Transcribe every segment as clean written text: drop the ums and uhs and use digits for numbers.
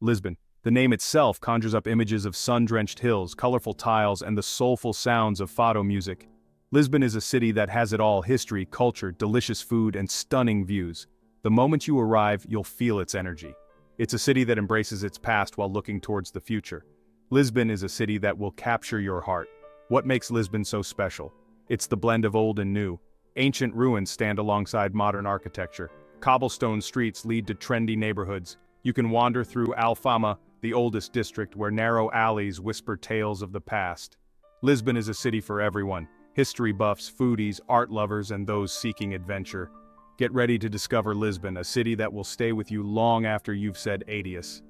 Lisbon. The name itself conjures up images of sun-drenched hills, colorful tiles, and the soulful sounds of fado music. Lisbon is a city that has it all: history, culture, delicious food, and stunning views. The moment you arrive, you'll feel its energy. It's a city that embraces its past while looking towards the future. Lisbon is a city that will capture your heart. What makes Lisbon so special? It's the blend of old and new. Ancient ruins stand alongside modern architecture. Cobblestone streets lead to trendy neighborhoods. You can wander through Alfama, the oldest district, where narrow alleys whisper tales of the past. Lisbon is a city for everyone: history buffs, foodies, art lovers, and those seeking adventure. Get ready to discover Lisbon, a city that will stay with you long after you've said adios.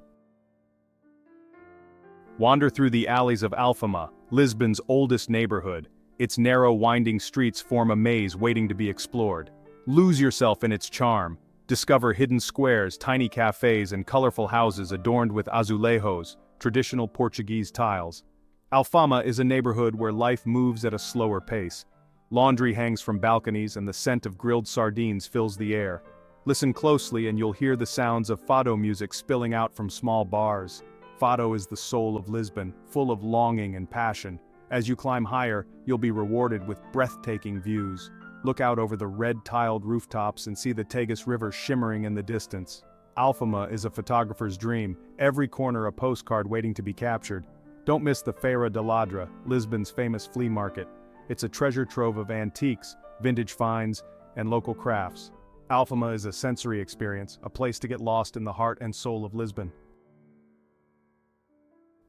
Wander through the alleys of Alfama, Lisbon's oldest neighborhood. Its narrow, winding streets form a maze waiting to be explored. Lose yourself in its charm. Discover hidden squares, tiny cafes, and colorful houses adorned with azulejos, traditional Portuguese tiles. Alfama is a neighborhood where life moves at a slower pace. Laundry hangs from balconies and the scent of grilled sardines fills the air. Listen closely and you'll hear the sounds of fado music spilling out from small bars. Fado is the soul of Lisbon, full of longing and passion. As you climb higher, you'll be rewarded with breathtaking views. Look out over the red-tiled rooftops and see the Tagus River shimmering in the distance. Alfama is a photographer's dream, every corner a postcard waiting to be captured. Don't miss the Feira de Ladra, Lisbon's famous flea market. It's a treasure trove of antiques, vintage finds, and local crafts. Alfama is a sensory experience, a place to get lost in the heart and soul of Lisbon.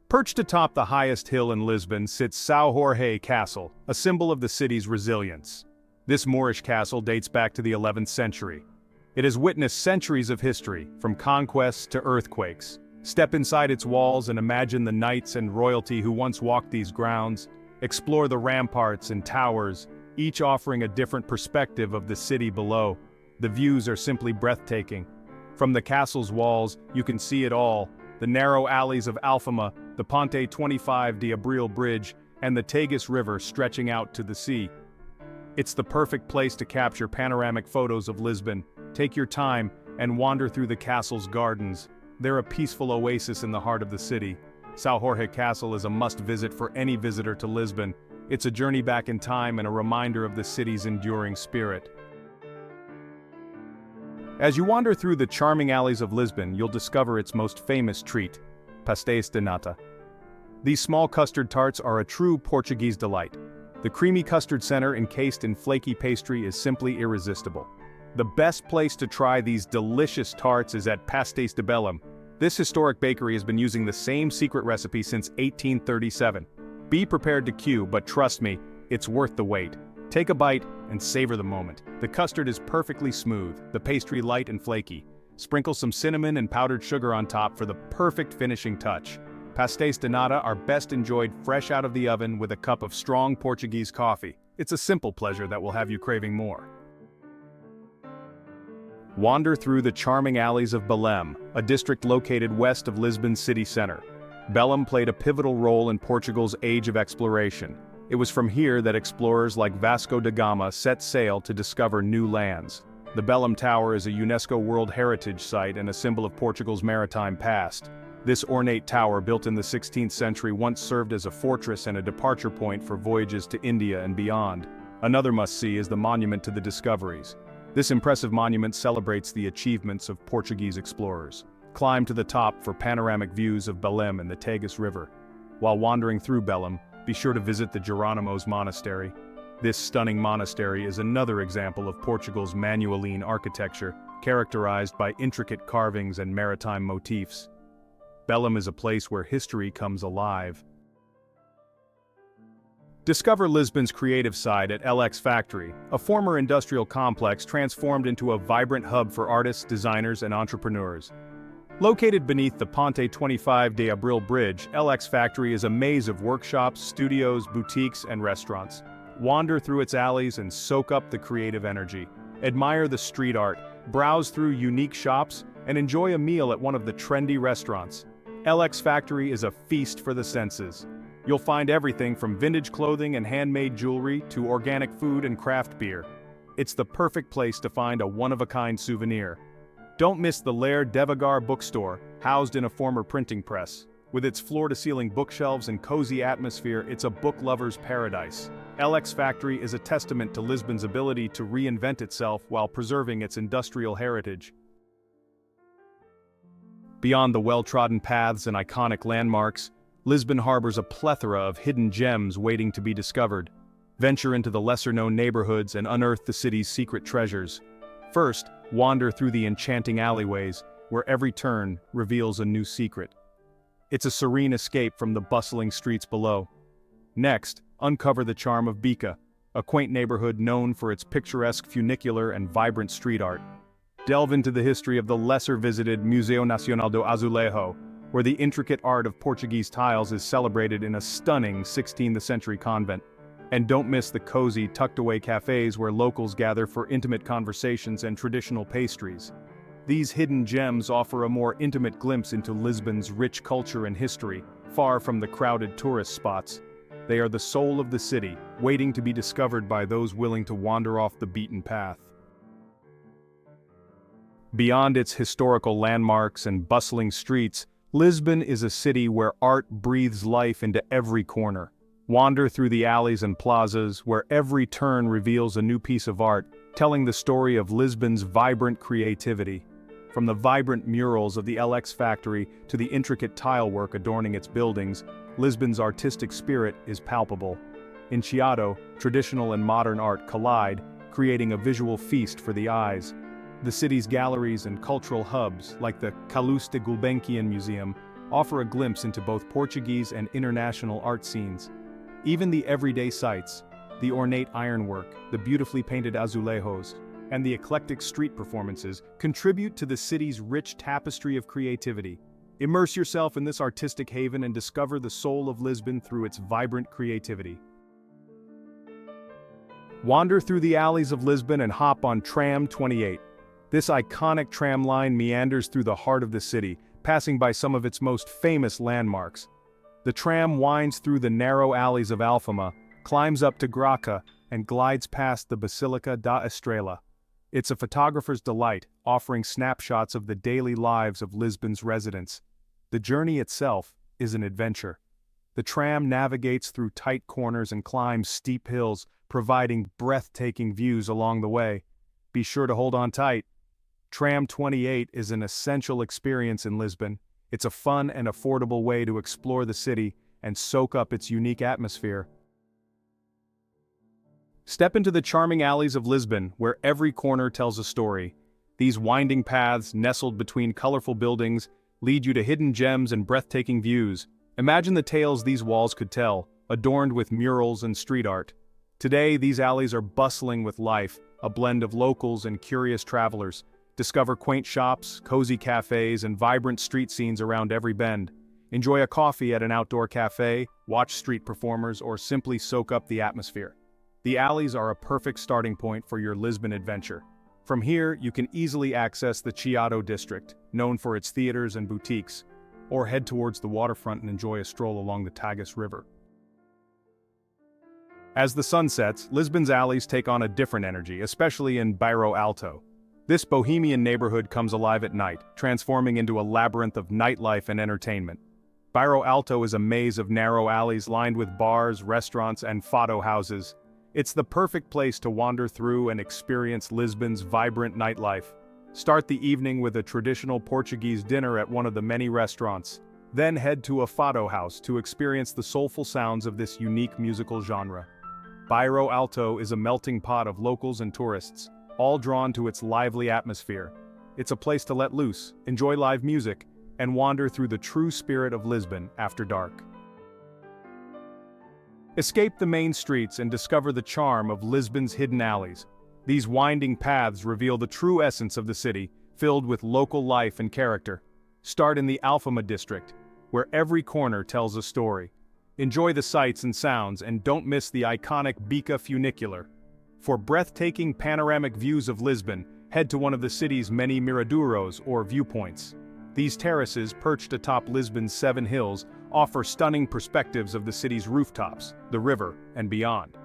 Perched atop the highest hill in Lisbon sits Sor Castle, a symbol of the city's resilience. This Moorish castle dates back to the 11th century. It has witnessed centuries of history, from conquests to earthquakes. Step inside its walls and imagine the knights and royalty who once walked these grounds. Explore the ramparts and towers, each offering a different perspective of the city below. The views are simply breathtaking. From the castle's walls, you can see it all: the narrow alleys of Alfama, the Ponte 25 de Abril Bridge, and the Tagus River stretching out to the sea. It's the perfect place to capture panoramic photos of Lisbon. Take your time and wander through the castle's gardens. They're a peaceful oasis in the heart of the city. Sor Castle is a must-visit for any visitor to Lisbon. It's a journey back in time and a reminder of the city's enduring spirit. As you wander through the charming alleys of Lisbon, you'll discover its most famous treat: pastéis de nata. These small custard tarts are a true Portuguese delight. The creamy custard center encased in flaky pastry is simply irresistible. The best place to try these delicious tarts is at Pastéis de Bellum. This historic bakery has been using the same secret recipe since 1837. Be prepared to queue, but trust me, it's worth the wait. Take a bite and savor the moment. The custard is perfectly smooth, the pastry light and flaky. Sprinkle some cinnamon and powdered sugar on top for the perfect finishing touch. Pastéis de nata are best enjoyed fresh out of the oven with a cup of strong Portuguese coffee. It's a simple pleasure that will have you craving more. Wander through the charming alleys of Bellum, a district located west of Lisbon's city center. Bellum played a pivotal role in Portugal's age of exploration. It was from here that explorers like Vasco da Gama set sail to discover new lands. The Bellum Tower is a UNESCO World Heritage Site and a symbol of Portugal's maritime past. This ornate tower, built in the 16th century, once served as a fortress and a departure point for voyages to India and beyond. Another must-see is the Monument to the Discoveries. This impressive monument celebrates the achievements of Portuguese explorers. Climb to the top for panoramic views of Bellum and the Tagus River. While wandering through Bellum, be sure to visit the Jerónimos Monastery. This stunning monastery is another example of Portugal's Manueline architecture, characterized by intricate carvings and maritime motifs. Bellum is a place where history comes alive. Discover Lisbon's creative side at LX Factory, a former industrial complex transformed into a vibrant hub for artists, designers, and entrepreneurs. Located beneath the Ponte 25 de Abril Bridge, LX Factory is a maze of workshops, studios, boutiques, and restaurants. Wander through its alleys and soak up the creative energy. Admire the street art, browse through unique shops, and enjoy a meal at one of the trendy restaurants. LX Factory is a feast for the senses. You'll find everything from vintage clothing and handmade jewelry to organic food and craft beer. It's the perfect place to find a one-of-a-kind souvenir. Don't miss the Lair Devagar bookstore, housed in a former printing press. With its floor-to-ceiling bookshelves and cozy atmosphere, it's a book lover's paradise. LX Factory is a testament to Lisbon's ability to reinvent itself while preserving its industrial heritage. Beyond the well-trodden paths and iconic landmarks, Lisbon harbors a plethora of hidden gems waiting to be discovered. Venture into the lesser-known neighborhoods and unearth the city's secret treasures. First, wander through the enchanting alleyways, where every turn reveals a new secret. It's a serene escape from the bustling streets below. Next, uncover the charm of Bica, a quaint neighborhood known for its picturesque funicular and vibrant street art. Delve into the history of the lesser-visited Museu Nacional do Azulejo, where the intricate art of Portuguese tiles is celebrated in a stunning 16th-century convent. And don't miss the cozy, tucked-away cafes where locals gather for intimate conversations and traditional pastries. These hidden gems offer a more intimate glimpse into Lisbon's rich culture and history, far from the crowded tourist spots. They are the soul of the city, waiting to be discovered by those willing to wander off the beaten path. Beyond its historical landmarks and bustling streets, Lisbon is a city where art breathes life into every corner. Wander through the alleys and plazas, where every turn reveals a new piece of art, telling the story of Lisbon's vibrant creativity. From the vibrant murals of the LX Factory to the intricate tile work adorning its buildings, Lisbon's artistic spirit is palpable. In Chiado, traditional and modern art collide, creating a visual feast for the eyes. The city's galleries and cultural hubs, like the Calouste de Gulbenkian Museum, offer a glimpse into both Portuguese and international art scenes. Even the everyday sights, the ornate ironwork, the beautifully painted azulejos, and the eclectic street performances contribute to the city's rich tapestry of creativity. Immerse yourself in this artistic haven and discover the soul of Lisbon through its vibrant creativity. Wander through the alleys of Lisbon and hop on Tram 28. This iconic tram line meanders through the heart of the city, passing by some of its most famous landmarks. The tram winds through the narrow alleys of Alfama, climbs up to Graça, and glides past the Basílica da Estrela. It's a photographer's delight, offering snapshots of the daily lives of Lisbon's residents. The journey itself is an adventure. The tram navigates through tight corners and climbs steep hills, providing breathtaking views along the way. Be sure to hold on tight. Tram 28 is an essential experience in Lisbon. It's a fun and affordable way to explore the city and soak up its unique atmosphere. Step into the charming alleys of Lisbon, where every corner tells a story. These winding paths, nestled between colorful buildings, lead you to hidden gems and breathtaking views. Imagine the tales these walls could tell, adorned with murals and street art. Today, these alleys are bustling with life, a blend of locals and curious travelers. Discover quaint shops, cozy cafes, and vibrant street scenes around every bend. Enjoy a coffee at an outdoor cafe, watch street performers, or simply soak up the atmosphere. The alleys are a perfect starting point for your Lisbon adventure. From here, you can easily access the Chiado district, known for its theaters and boutiques, or head towards the waterfront and enjoy a stroll along the Tagus River. As the sun sets, Lisbon's alleys take on a different energy, especially in Brro Alto. This bohemian neighborhood comes alive at night, transforming into a labyrinth of nightlife and entertainment. Brro Alto is a maze of narrow alleys lined with bars, restaurants, and fado houses. It's the perfect place to wander through and experience Lisbon's vibrant nightlife. Start the evening with a traditional Portuguese dinner at one of the many restaurants. Then head to a fado house to experience the soulful sounds of this unique musical genre. Brro Alto is a melting pot of locals and tourists, all drawn to its lively atmosphere. It's a place to let loose, enjoy live music, and wander through the true spirit of Lisbon after dark. Escape the main streets and discover the charm of Lisbon's hidden alleys. These winding paths reveal the true essence of the city, filled with local life and character. Start in the Alfama district, where every corner tells a story. Enjoy the sights and sounds, and don't miss the iconic Bica funicular. For breathtaking panoramic views of Lisbon, head to one of the city's many miradouros or viewpoints. These terraces, perched atop Lisbon's 7 hills, offer stunning perspectives of the city's rooftops, the river, and beyond.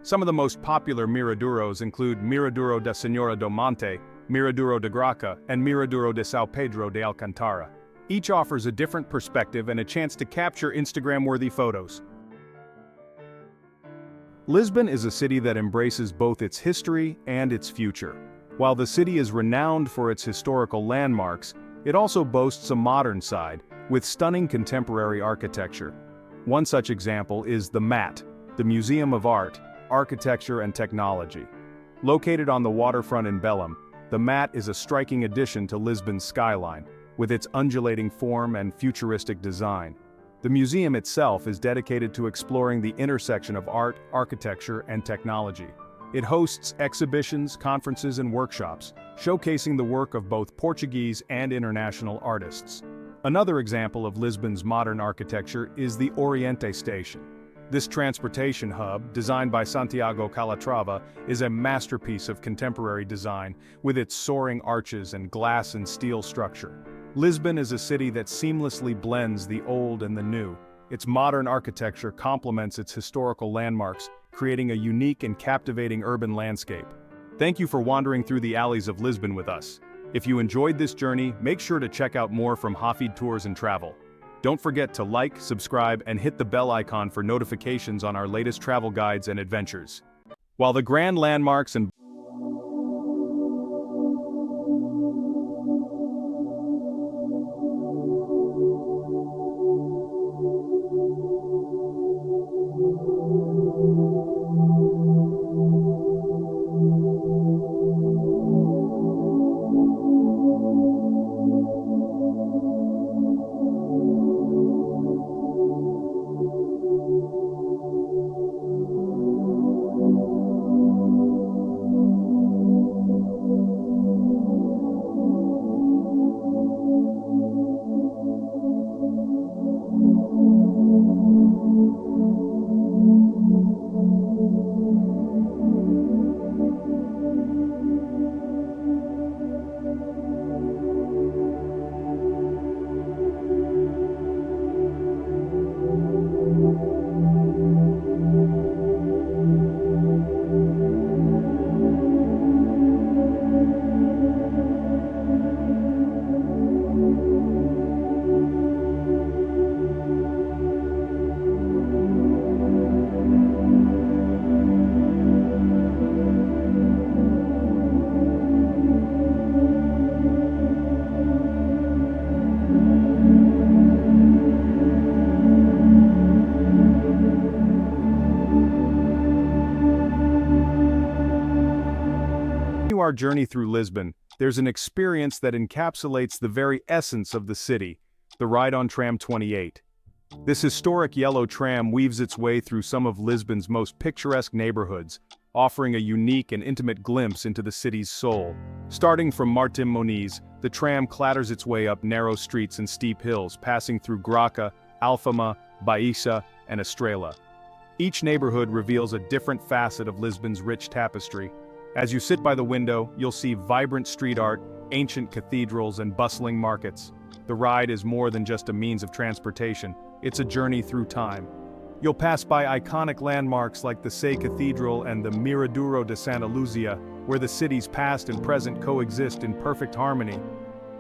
Some of the most popular miradouros include Miradouro da Senhora do Monte, Miradoro de Graca, and Miradoro de São Pedro de Alcantara. Each offers a different perspective and a chance to capture Instagram-worthy photos. Lisbon is a city that embraces both its history and its future. While the city is renowned for its historical landmarks, it also boasts a modern side, with stunning contemporary architecture. One such example is the MAT, the Museum of Art, Architecture and Technology. Located on the waterfront in Bellum, the MAT is a striking addition to Lisbon's skyline, with its undulating form and futuristic design. The museum itself is dedicated to exploring the intersection of art, architecture, and technology. It hosts exhibitions, conferences, and workshops, showcasing the work of both Portuguese and international artists. Another example of Lisbon's modern architecture is the Oriente Station. This transportation hub, designed by Santiago Calatrava, is a masterpiece of contemporary design, with its soaring arches and glass and steel structure. Lisbon is a city that seamlessly blends the old and the new. Its modern architecture complements its historical landmarks, creating a unique and captivating urban landscape. Thank you for wandering through the alleys of Lisbon with us. If you enjoyed this journey, make sure to check out more from Hafid Tours and Travel. Don't forget to like, subscribe, and hit the bell icon for notifications on our latest travel guides and adventures. While the grand landmarks and our journey through Lisbon, there's an experience that encapsulates the very essence of the city, the ride on Tram 28. This historic yellow tram weaves its way through some of Lisbon's most picturesque neighborhoods, offering a unique and intimate glimpse into the city's soul. Starting from Martim Moniz, the tram clatters its way up narrow streets and steep hills, passing through Graca, Alfama, Baixa, and Estrela. Each neighborhood reveals a different facet of Lisbon's rich tapestry. As you sit by the window, you'll see vibrant street art, ancient cathedrals, and bustling markets. The ride is more than just a means of transportation, it's a journey through time. You'll pass by iconic landmarks like the Sé Cathedral and the Miradoro de Santa Luzia, where the city's past and present coexist in perfect harmony.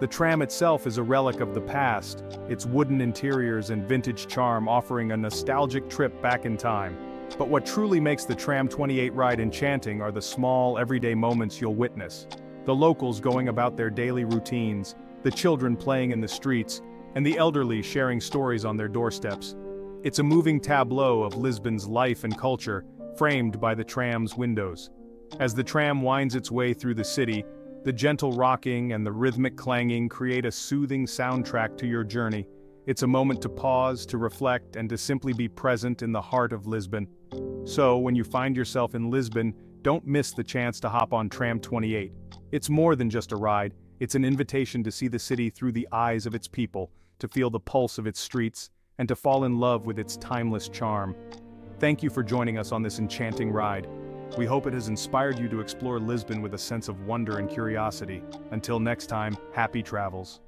The tram itself is a relic of the past, its wooden interiors and vintage charm offering a nostalgic trip back in time. But what truly makes the Tram 28 ride enchanting are the small, everyday moments you'll witness. The locals going about their daily routines, the children playing in the streets, and the elderly sharing stories on their doorsteps. It's a moving tableau of Lisbon's life and culture, framed by the tram's windows. As the tram winds its way through the city, the gentle rocking and the rhythmic clanging create a soothing soundtrack to your journey. It's a moment to pause, to reflect, and to simply be present in the heart of Lisbon. So, when you find yourself in Lisbon, don't miss the chance to hop on Tram 28. It's more than just a ride, it's an invitation to see the city through the eyes of its people, to feel the pulse of its streets, and to fall in love with its timeless charm. Thank you for joining us on this enchanting ride. We hope it has inspired you to explore Lisbon with a sense of wonder and curiosity. Until next time, happy travels.